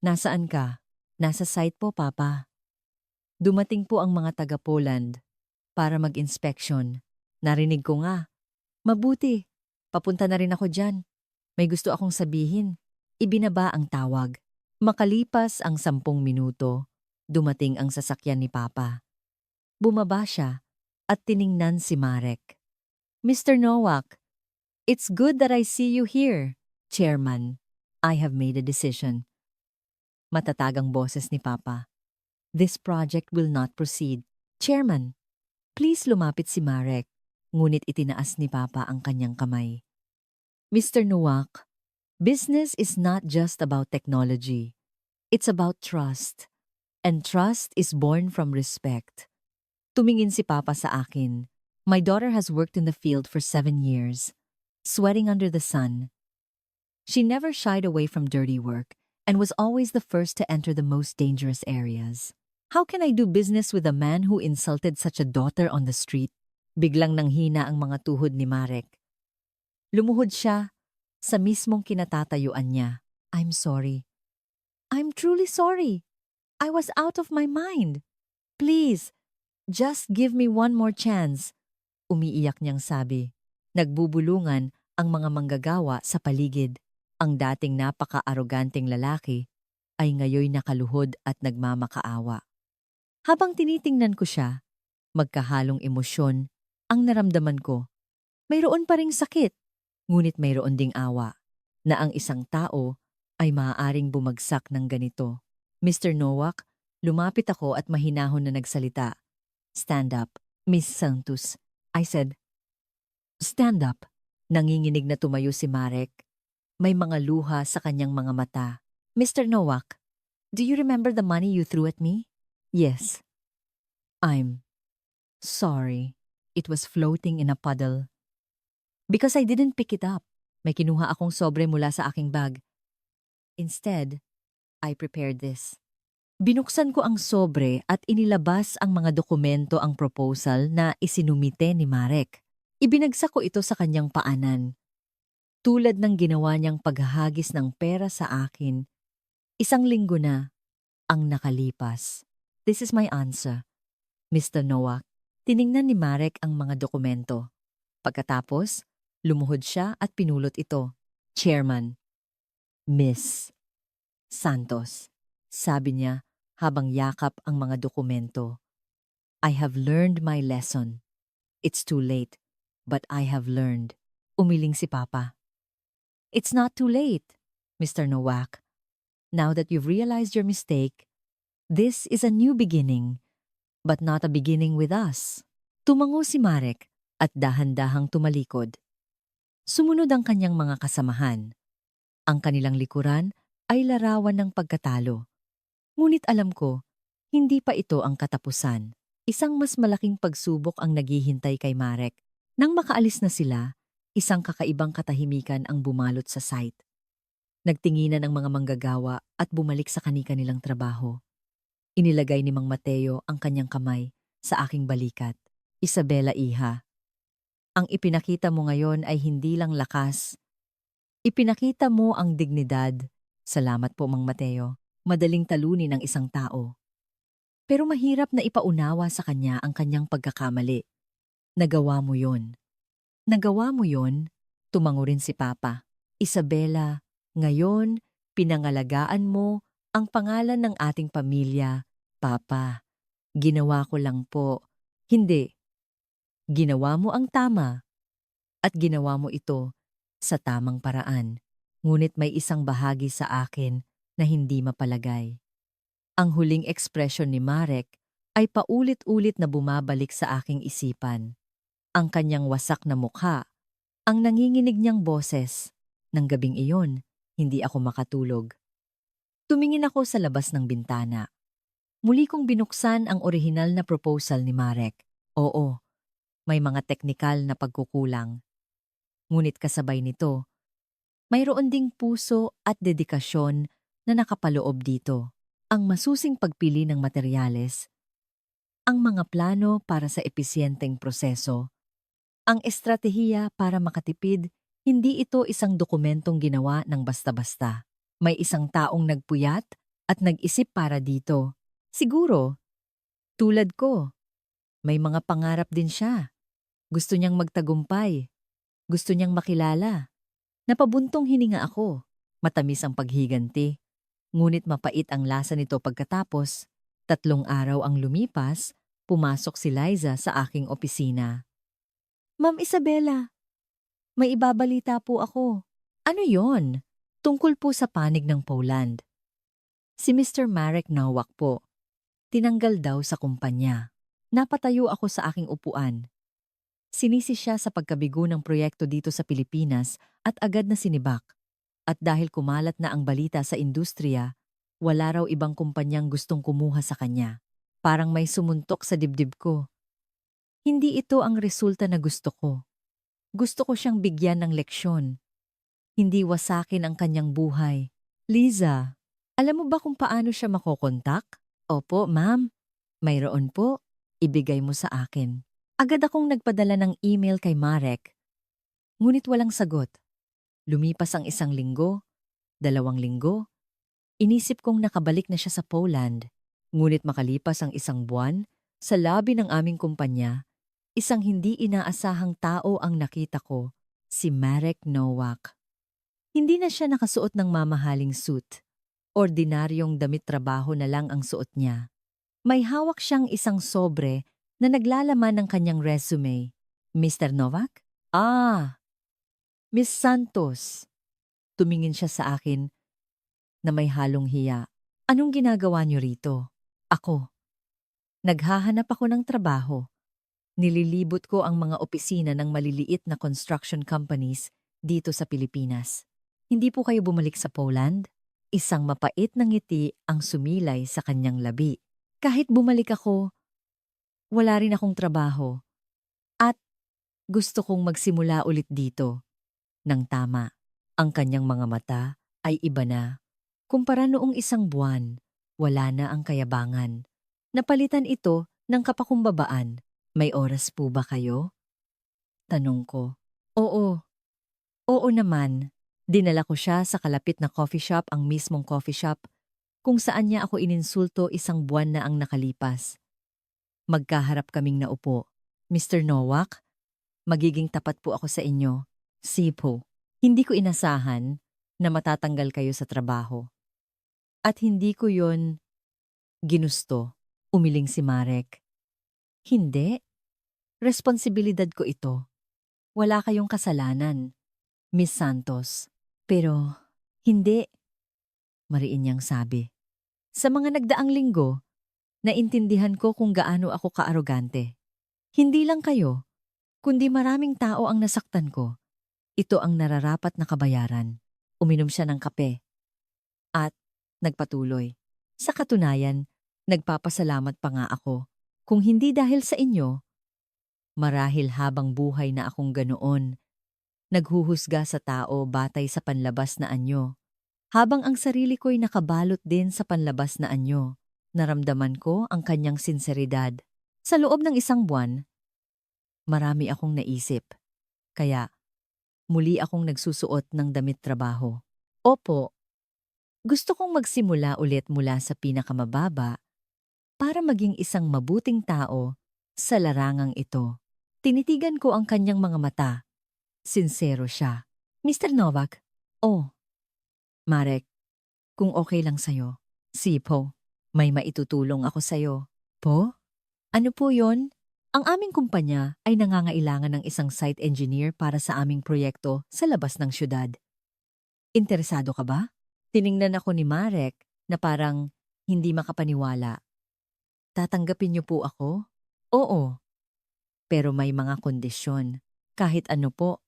nasaan ka? Nasa site po, Papa. Dumating po ang mga taga-Poland para mag-inspection. Narinig ko nga. Mabuti, papunta na rin ako dyan. May gusto akong sabihin. Ibinaba ang tawag. Makalipas ang 10 minuto, dumating ang sasakyan ni Papa. Bumaba siya at tiningnan si Marek. Mr. Nowak, it's good that I see you here, Chairman. I have made a decision. Matatagang boses ni Papa. This project will not proceed. Chairman, please lumapit si Marek. Ngunit itinaas ni Papa ang kanyang kamay. Mr. Nowak, business is not just about technology. It's about trust. And trust is born from respect. Tumingin si Papa sa akin. My daughter has worked in the field for 7 years, sweating under the sun. She never shied away from dirty work and was always the first to enter the most dangerous areas. How can I do business with a man who insulted such a daughter on the street? Biglang nanghina ang mga tuhod ni Marek. Lumuhod siya sa mismong kinatatayuan niya. I'm sorry. I'm truly sorry. I was out of my mind. Please, just give me one more chance. Umiiyak niyang sabi. Nagbubulungan ang mga manggagawa sa paligid. Ang dating napaka-aroganteng lalaki ay ngayoy nakaluhod at nagmamakaawa. Habang tinitingnan ko siya, magkahalong emosyon ang naramdaman ko. Mayroon pa ring sakit, ngunit mayroon ding awa, na ang isang tao ay maaaring bumagsak ng ganito. Mr. Nowak, lumapit ako at mahinahon na nagsalita. Stand up, Miss Santos. I said, stand up. Nanginginig na tumayo si Marek. May mga luha sa kanyang mga mata. Mr. Nowak, do you remember the money you threw at me? Yes. I'm sorry. It was floating in a puddle. Because I didn't pick it up. May kinuha akong sobre mula sa aking bag. Instead, I prepared this. Binuksan ko ang sobre at inilabas ang mga dokumento ang proposal na isinumite ni Marek. Ibinagsak ko ito sa kanyang paanan. Tulad ng ginawa niyang paghahagis ng pera sa akin, 1 linggo na ang nakalipas. This is my answer. Mr. Nowak, tiningnan ni Marek ang mga dokumento. Pagkatapos, lumuhod siya at pinulot ito. Chairman, Miss Santos, sabi niya habang yakap ang mga dokumento. I have learned my lesson. It's too late, but I have learned. Umiling si Papa. It's not too late, Mr. Nowak. Now that you've realized your mistake, this is a new beginning, but not a beginning with us. Tumango si Marek at dahan-dahang tumalikod. Sumunod ang kanyang mga kasamahan. Ang kanilang likuran ay larawan ng pagkatalo. Ngunit alam ko, hindi pa ito ang katapusan. Isang mas malaking pagsubok ang naghihintay kay Marek. Nang makaalis na sila, isang kakaibang katahimikan ang bumalot sa site. Nagtinginan ang mga manggagawa at bumalik sa kani-kanilang trabaho. Inilagay ni Mang Mateo ang kanyang kamay sa aking balikat. Isabela, iha. Ang ipinakita mo ngayon ay hindi lang lakas. Ipinakita mo ang dignidad. Salamat po, Mang Mateo. Madaling talunin ng isang tao. Pero mahirap na ipaunawa sa kanya ang kanyang pagkakamali. Nagawa mo yon. Nagawa mo yon, tumango rin si Papa. Isabela, ngayon, pinangalagaan mo ang pangalan ng ating pamilya. Papa, ginawa ko lang po. Hindi. Ginawa mo ang tama. At ginawa mo ito sa tamang paraan. Ngunit may isang bahagi sa akin na hindi mapalagay. Ang huling ekspresyon ni Marek ay paulit-ulit na bumabalik sa aking isipan. Ang kanyang wasak na mukha, ang nanginginig niyang boses. Nang gabing iyon, hindi ako makatulog. Tumingin ako sa labas ng bintana. Muli kong binuksan ang orihinal na proposal ni Marek. Oo, may mga teknikal na pagkukulang. Ngunit kasabay nito, mayroon ding puso at dedikasyon na nakapaloob dito. Ang masusing pagpili ng materyales, ang mga plano para sa episyenteng proseso, ang estratehiya para makatipid, hindi ito isang dokumentong ginawa ng basta-basta. May isang taong nagpuyat at nag-isip para dito. Siguro, tulad ko, may mga pangarap din siya. Gusto niyang magtagumpay. Gusto niyang makilala. Napabuntong hininga ako. Matamis ang paghiganti. Ngunit mapait ang lasa nito pagkatapos. 3 araw ang lumipas, pumasok si Liza sa aking opisina. Ma'am Isabela, may ibabalita po ako. Ano yon? Tungkol po sa panig ng Poland. Si Mr. Marek Nowak po, tinanggal daw sa kumpanya. Napatayo ako sa aking upuan. Sinisi siya sa pagkabigo ng proyekto dito sa Pilipinas at agad na sinibak. At dahil kumalat na ang balita sa industriya, wala raw ibang kumpanyang gustong kumuha sa kanya. Parang may sumuntok sa dibdib ko. Hindi ito ang resulta na gusto ko. Gusto ko siyang bigyan ng leksyon. Hindi wasakin ang kanyang buhay. Liza, alam mo ba kung paano siya makokontak? Opo, ma'am. Mayroon po. Ibigay mo sa akin. Agad akong nagpadala ng email kay Marek. Ngunit walang sagot. Lumipas ang 1 linggo, 2 linggo. Inisip kong nakabalik na siya sa Poland. Ngunit makalipas ang 1 buwan, sa lobby ng aming kumpanya, isang hindi inaasahang tao ang nakita ko, si Marek Nowak. Hindi na siya nakasuot ng mamahaling suit. Ordinaryong damit trabaho na lang ang suot niya. May hawak siyang isang sobre na naglalaman ng kanyang resume. Mr. Nowak? Ah, Miss Santos. Tumingin siya sa akin na may halong hiya. Anong ginagawa niyo rito? Ako. Naghahanap ako ng trabaho. Nililibot ko ang mga opisina ng maliliit na construction companies dito sa Pilipinas. Hindi po kayo bumalik sa Poland? Isang mapait na ngiti ang sumilay sa kanyang labi. Kahit bumalik ako, wala rin akong trabaho. At gusto kong magsimula ulit dito. Nang tama, ang kanyang mga mata ay iba na. Kumpara noong 1 buwan, wala na ang kayabangan. Napalitan ito ng kapakumbabaan. May oras po ba kayo? Tanong ko. Oo. Oo naman. Dinala ko siya sa kalapit na coffee shop, ang mismong coffee shop, kung saan niya ako ininsulto 1 buwan na ang nakalipas. Magkaharap kaming naupo. Mr. Nowak, magiging tapat po ako sa inyo. Sipo, hindi ko inasahan na matatanggal kayo sa trabaho. At hindi ko yon ginusto, umiling si Marek. Hindi. Responsibilidad ko ito. Wala kayong kasalanan, Miss Santos. Pero, hindi, mariin niyang sabi. Sa mga nagdaang linggo, naintindihan ko kung gaano ako kaarogante. Hindi lang kayo, kundi maraming tao ang nasaktan ko. Ito ang nararapat na kabayaran. Uminom siya ng kape. At nagpatuloy. Sa katunayan, nagpapasalamat pa nga ako. Kung hindi dahil sa inyo, marahil habang buhay na akong ganoon, naghuhusga sa tao batay sa panlabas na anyo. Habang ang sarili ko'y nakabalot din sa panlabas na anyo, naramdaman ko ang kanyang sinseridad. Sa loob ng 1 buwan, marami akong naisip. Kaya, muli akong nagsusuot ng damit trabaho. Opo, gusto kong magsimula ulit mula sa pinakamababa para maging isang mabuting tao sa larangang ito. Tinitigan ko ang kanyang mga mata. Sinsero siya. Mr. Nowak? Oh, Marek, kung okay lang sa'yo. Sipo, may maitutulong ako sa'yo. Po? Ano po yon? Ang aming kumpanya ay nangangailangan ng isang site engineer para sa aming proyekto sa labas ng syudad. Interesado ka ba? Tiningnan ako ni Marek na parang hindi makapaniwala. Tatanggapin niyo po ako? Oo. Pero may mga kondisyon. Kahit ano po,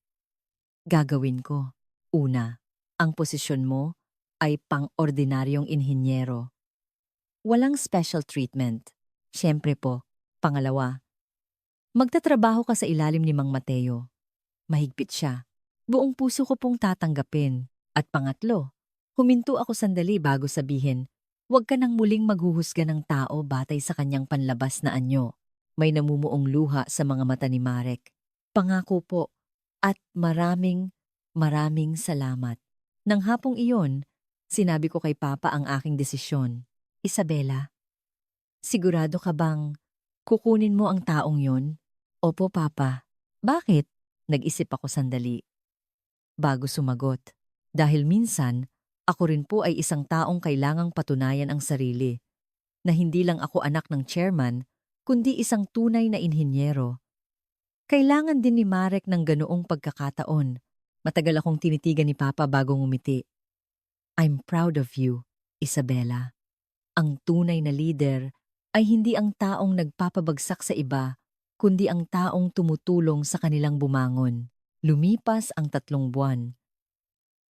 gagawin ko. Una, ang posisyon mo ay pang-ordinaryong inhinyero. Walang special treatment. Siyempre po. Pangalawa, magtatrabaho ka sa ilalim ni Mang Mateo. Mahigpit siya. Buong puso ko pong tatanggapin. At pangatlo, huminto ako sandali bago sabihin, huwag ka nang muling maghuhusga ng tao batay sa kanyang panlabas na anyo. May namumuong luha sa mga mata ni Marek. Pangako po. At maraming salamat. Nang hapong iyon, sinabi ko kay Papa ang aking desisyon. Isabela, sigurado ka bang kukunin mo ang taong yon? Opo, Papa. Bakit? Nag-isip ako sandali. Bago sumagot. Dahil minsan, ako rin po ay isang taong kailangang patunayan ang sarili. Na hindi lang ako anak ng chairman, kundi isang tunay na inhinyero. Kailangan din ni Marek ng ganoong pagkakataon. Matagal akong tinitigan ni Papa bago ngumiti. I'm proud of you, Isabela. Ang tunay na leader ay hindi ang taong nagpapabagsak sa iba, kundi ang taong tumutulong sa kanilang bumangon. Lumipas ang 3 buwan.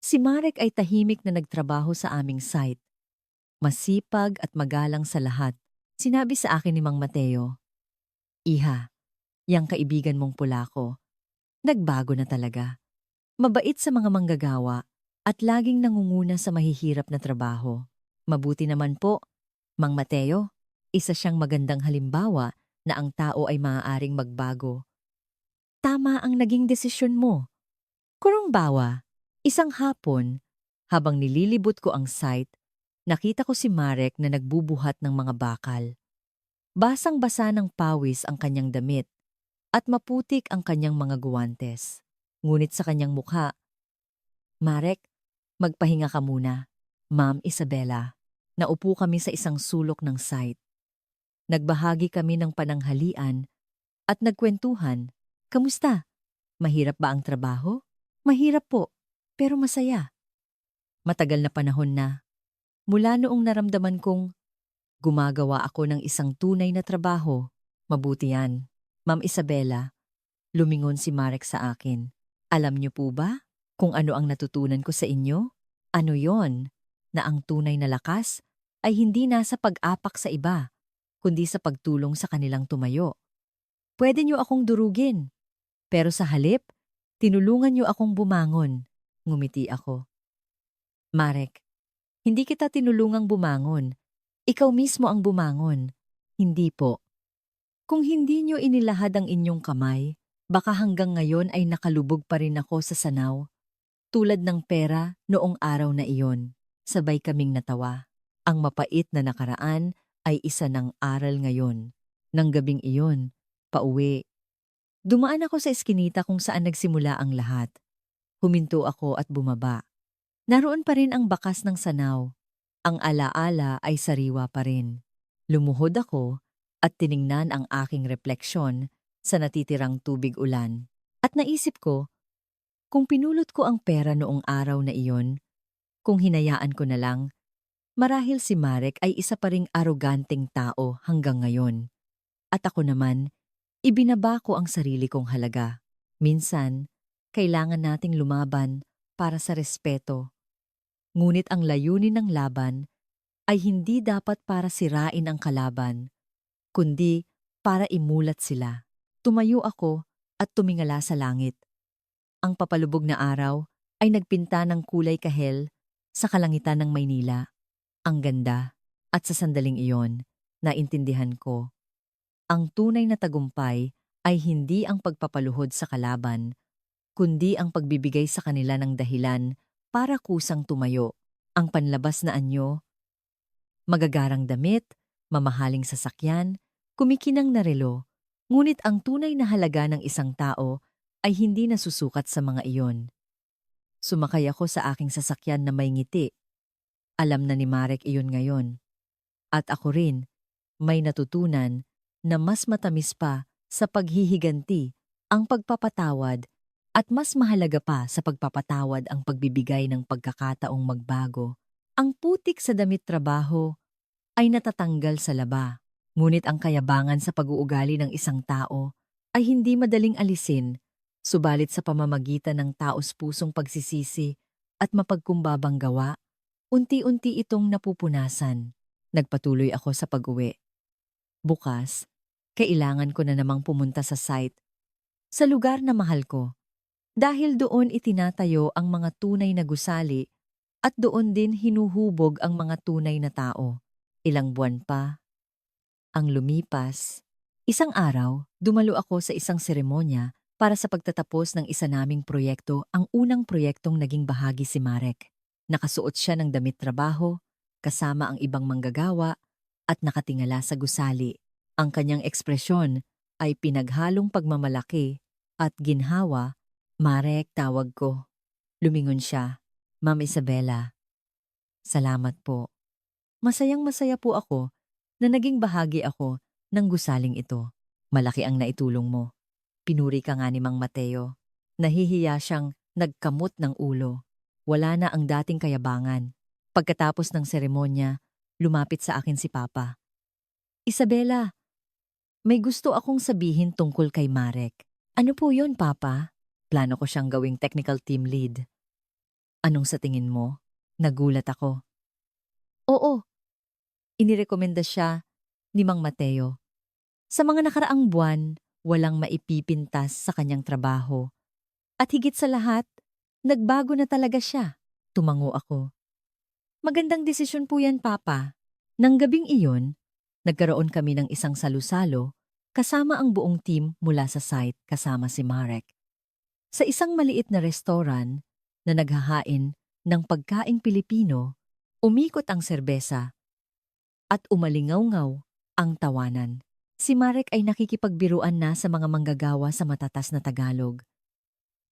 Si Marek ay tahimik na nagtrabaho sa aming site. Masipag at magalang sa lahat. Sinabi sa akin ni Mang Mateo, "Iha, yang kaibigan mong Polako, nagbago na talaga. Mabait sa mga manggagawa at laging nangunguna sa mahihirap na trabaho. Mabuti naman po, Mang Mateo, isa siyang magandang halimbawa na ang tao ay maaaring magbago. Tama ang naging desisyon mo." Kurumbawa, isang hapon, habang nililibot ko ang site, nakita ko si Marek na nagbubuhat ng mga bakal. Basang-basa ng pawis ang kanyang damit at maputik ang kanyang mga guwantes. Ngunit sa kanyang mukha, "Marek, magpahinga ka muna." Ma'am Isabela, naupo kami sa isang sulok ng site. Nagbahagi kami ng pananghalian at nagkwentuhan. "Kamusta? Mahirap ba ang trabaho?" "Mahirap po, pero masaya." Matagal na panahon na, mula noong naramdaman kong gumagawa ako ng isang tunay na trabaho. "Mabuti yan, Ma'am Isabela." Lumingon si Marek sa akin. "Alam niyo po ba kung ano ang natutunan ko sa inyo? Ano yon? Na ang tunay na lakas ay hindi nasa pag-apak sa iba, kundi sa pagtulong sa kanilang tumayo. Pwede niyo akong durugin, pero sa halip, tinulungan niyo akong bumangon." Ngumiti ako. "Marek, hindi kita tinulungang bumangon. Ikaw mismo ang bumangon." "Hindi po. Kung hindi niyo inilahad ang inyong kamay, baka hanggang ngayon ay nakalubog pa rin ako sa sanaw. Tulad ng pera noong araw na iyon." Sabay kaming natawa. Ang mapait na nakaraan ay isa ng aral ngayon. Nang gabing iyon, pauwi. Dumaan ako sa eskinita kung saan nagsimula ang lahat. Huminto ako at bumaba. Naroon pa rin ang bakas ng sanaw. Ang alaala ay sariwa pa rin. Lumuhod ako at tiningnan ang aking refleksyon sa natitirang tubig ulan. At naisip ko, kung pinulot ko ang pera noong araw na iyon, kung hinayaan ko na lang, marahil si Marek ay isa pa ring aroganteng tao hanggang ngayon. At ako naman, ibinaba ko ang sarili kong halaga. Minsan, kailangan nating lumaban para sa respeto. Ngunit ang layunin ng laban ay hindi dapat para sirain ang kalaban, kundi para imulat sila. Tumayo ako at tumingala sa langit. Ang papalubog na araw ay nagpinta ng kulay kahel sa kalangitan ng Maynila. Ang ganda, at sa sandaling iyon, naintindihan ko. Ang tunay na tagumpay ay hindi ang pagpapaluhod sa kalaban, kundi ang pagbibigay sa kanila ng dahilan para kusang tumayo. Ang panlabas na anyo, magagarang damit, mamahaling sasakyan, kumikinang na relo, ngunit ang tunay na halaga ng isang tao ay hindi nasusukat sa mga iyon. Sumakay ako sa aking sasakyan na may ngiti. Alam na ni Marek iyon ngayon. At ako rin, may natutunan na mas matamis pa sa paghihiganti ang pagpapatawad at mas mahalaga pa sa pagpapatawad ang pagbibigay ng pagkakataong magbago. Ang putik sa damit trabaho ay natatanggal sa laba, ngunit ang kayabangan sa pag-uugali ng isang tao ay hindi madaling alisin, subalit sa pamamagitan ng taos-pusong pagsisisi at mapagkumbabang gawa, unti-unti itong napupunasan. Nagpatuloy ako sa pag-uwi. Bukas, kailangan ko na namang pumunta sa site, sa lugar na mahal ko. Dahil doon itinatayo ang mga tunay na gusali at doon din hinuhubog ang mga tunay na tao. Ilang buwan pa ang lumipas. Isang araw, dumalo ako sa isang seremonya para sa pagtatapos ng isa naming proyekto, ang unang proyektong naging bahagi si Marek. Nakasuot siya ng damit trabaho, kasama ang ibang manggagawa at nakatingala sa gusali. Ang kanyang ekspresyon ay pinaghalong pagmamalaki at ginhawa. "Marek," tawag ko. Lumingon siya. "Ma'am Isabela, salamat po." Masayang-masaya po ako na naging bahagi ako ng gusaling ito. "Malaki ang naitulong mo." Pinuri ka nga ni Mang Mateo. Nahihiya siyang nagkamot ng ulo. Wala na ang dating kayabangan. Pagkatapos ng seremonya, lumapit sa akin si Papa. Isabela, may gusto akong sabihin tungkol kay Marek. Ano po yon, Papa? Plano ko siyang gawing technical team lead. Anong sa tingin mo? Nagulat ako. Oo, inirekomenda siya ni Mang Mateo. Sa mga nakaraang buwan, walang maipipintas sa kanyang trabaho. At higit sa lahat, nagbago na talaga siya. Tumango ako. Magandang desisyon po yan, Papa. Nang gabing iyon, nagkaroon kami ng isang salusalo kasama ang buong team mula sa site kasama si Marek. Sa isang maliit na restaurant na naghahain ng pagkaing Pilipino, umikot ang serbesa at umalingaw-ngaw ang tawanan. Si Marek ay nakikipagbiruan na sa mga manggagawa sa matatas na Tagalog.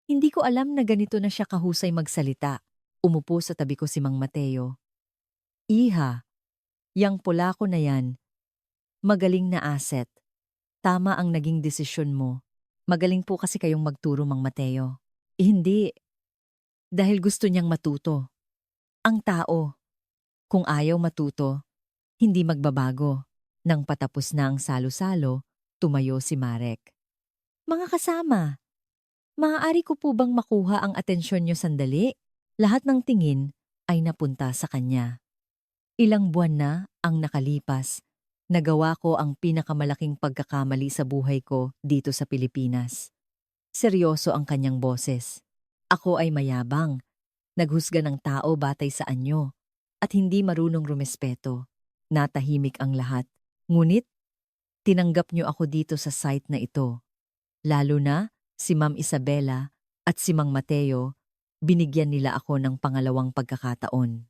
Hindi ko alam na ganito na siya kahusay magsalita. Umupo sa tabi ko si Mang Mateo. Iha, yang Polako na yan. Magaling na asset. Tama ang naging desisyon mo. Magaling po kasi kayong magturo, Mang Mateo. Hindi. Dahil gusto niyang matuto. Ang tao, kung ayaw matuto, hindi magbabago. Nang patapos na ang salo-salo, tumayo si Marek. Mga kasama, maaari ko po bang makuha ang atensyon niyo sandali? Lahat ng tingin ay napunta sa kanya. Ilang buwan na ang nakalipas, nagawa ko ang pinakamalaking pagkakamali sa buhay ko dito sa Pilipinas. Seryoso ang kanyang boses. Ako ay mayabang, naghusga ng tao batay sa anyo, at hindi marunong rumespeto. Natahimik ang lahat. Ngunit, tinanggap niyo ako dito sa site na ito. Lalo na si Ma'am Isabela at si Mang Mateo, binigyan nila ako ng pangalawang pagkakataon.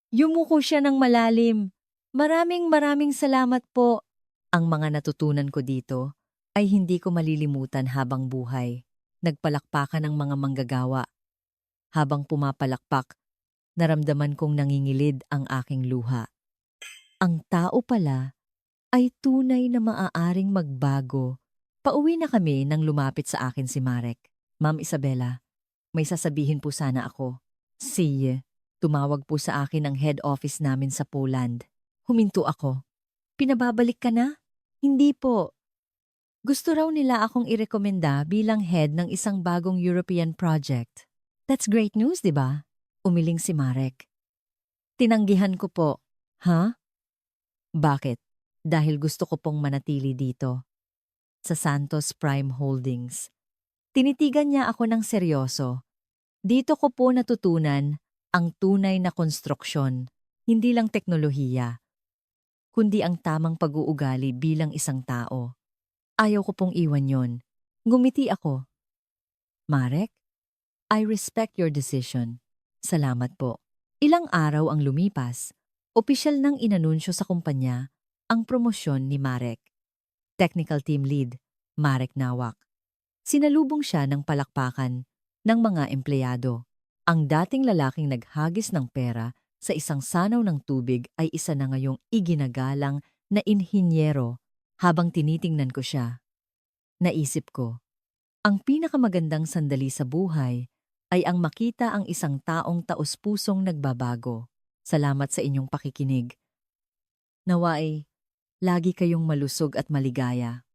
Yumuko siya ng malalim. Maraming salamat po. Ang mga natutunan ko dito ay hindi ko malilimutan habang buhay. Nagpalakpakan ng mga manggagawa. Habang pumapalakpak, naramdaman kong nangingilid ang aking luha. Ang tao pala ay tunay na maaaring magbago. Pauwi na kami nang lumapit sa akin si Marek. Ma'am Isabela, may sasabihin po sana ako. Tumawag po sa akin ang head office namin sa Poland. Huminto ako. Pinababalik ka na? Hindi po. Gusto raw nila akong irekomenda bilang head ng isang bagong European project. That's great news, di ba? Umiling si Marek. Tinanggihan ko po. Ha? Bakit? Dahil gusto ko pong manatili dito. Sa Santos Prime Holdings. Tinitigan niya ako ng seryoso. Dito ko po natutunan ang tunay na konstruksyon, hindi lang teknolohiya, kundi ang tamang pag-uugali bilang isang tao. Ayaw ko pong iwan yon. Ngumiti ako. Marek, I respect your decision. Salamat po. Ilang araw ang lumipas, opisyal nang inanunsyo sa kumpanya ang promosyon ni Marek. Technical Team Lead, Marek Nawak. Sinalubong siya ng palakpakan ng mga empleyado. Ang dating lalaking naghagis ng pera sa isang sanaw ng tubig ay isa na ngayong iginagalang na inhinyero. Habang tinitingnan ko siya, naisip ko, ang pinakamagandang sandali sa buhay ay ang makita ang isang taong taos-pusong nagbabago. Salamat sa inyong pakikinig. Naway, lagi kayong malusog at maligaya.